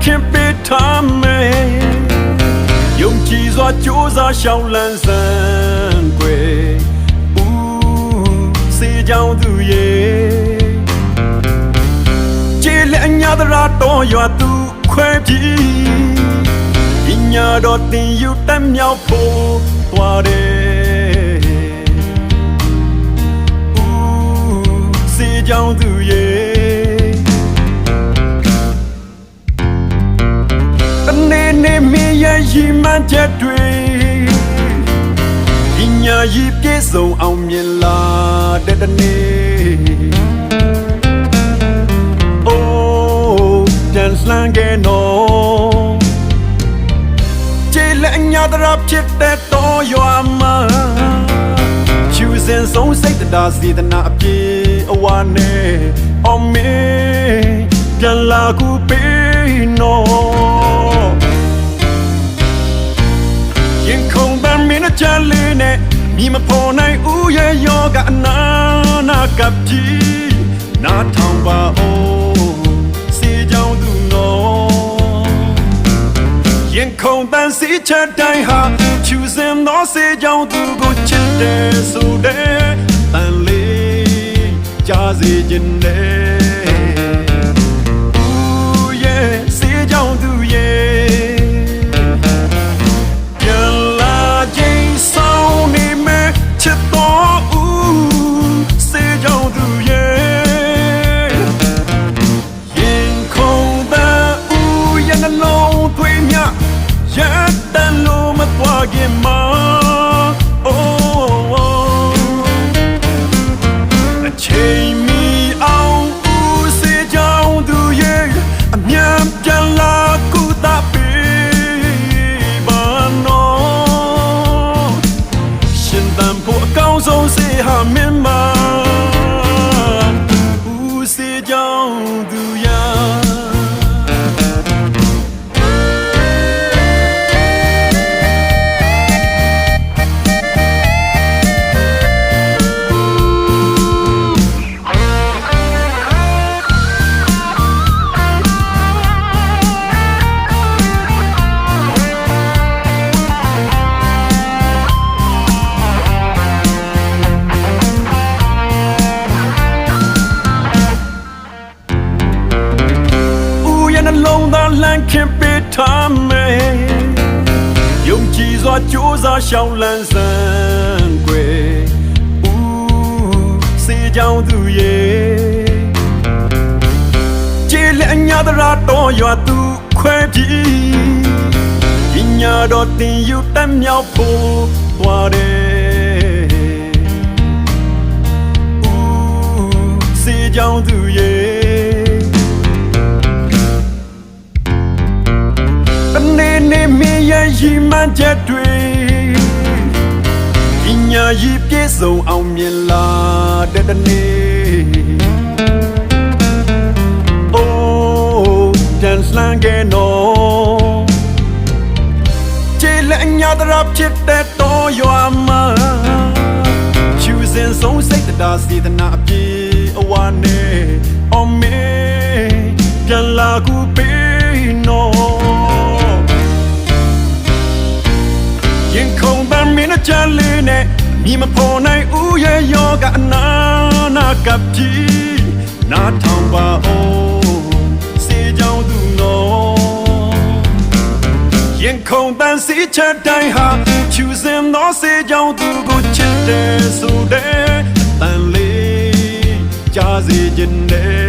ခင်ပေးထားမယ်ယုံကြည်စွာကြိုးစားရှောင်လန်းစမ်းွယ်စေကြောင်းသူရဲ့ကျေလက်အညာတရာတော်ရွာသူခွဲပြီးညတော်တင်ယူတက်မြောက်ဖို့သွားတယ်စေကြောင်းသူရဲ့တနေ့နေ့မင်းရဲ့ရည်မှန်းချက်တွေညာရီပြေဆုံးအောင်မြင်လာတဲ့တနေ့အိုးပြန်လှမ်းခဲ့နော်ကျေလက်ညာတရာဖြစ်တဲ့တော်ရွာမှာချူစင်ဆုံးစိတ်တရားစေတနာအပြေအဝါနဲ့အောင်မင်းပြန်လာကူပေးနော်ရင်ခုန်ပန်းမင်းအချမ်းလေးနဲ့မြင်မပေါ်နိုင်ဦးရဲ့ယောဂအနာနာကပ်ကြီးနားထောင်ပါအောင်စေကြောင်းသူနော်ရင်ခုန်ပန်းစီချက်တိုင်းဟာချူစင်သောစေကြောင်းသူကိုချစ်တယ်ဆိုတဲ့တန်လေးကြားစေခြင်းနဲ့ဦးရဲ့စေကြောင်းသူရဲ့ဆုံးစေဟာမင်းမဦးစေကြောင်းသူရာလုံးသားလန့်ခင်ပေးထားမယ်ယုံကြည်စွာကြိုးစားရှောင်လန်းစမ်းွယ်စေကြောင်းသူရဲ့ကျေလက်အညာတရာတော်ရွာသူခွဲပြီးညတော်တင်ယူတက်မြောက်ဖို့သွားတယ်စေကြောင်းသူရဲ့နေမင်းရဲ့ရည်မှန်းချက်တွေညာရီပြေဆုံးအောင်မြင်လာတဲ့တနေ့အိုးပြန်လှမ်းခဲ့နော်ကျေလက်ညာတရာဖြစ်တဲ့တော်ရွာမှာချူစင်ဆုံးစိတ်တရားစေတနာအပြေအဝါနဲ့အောင်မင်းပြန်လာကူပေးနော်ရင်ခုန်ပန်းမင်းအချမ်းလေးနဲ့မြင်မပေါ်နိုင်ဦးရဲ့ယောဂအနာနာကပ်ကြီးနားထောင်ပါအောင်စေကြောင်းသူနော်ရင်ခုန်ပန်းစီချက်တိုင်းဟာချူစင်သောစေကြောင်းသူကိုချစ်တယ်ဆိုတဲ့တန်လေးကြားစေခြင်းနဲ့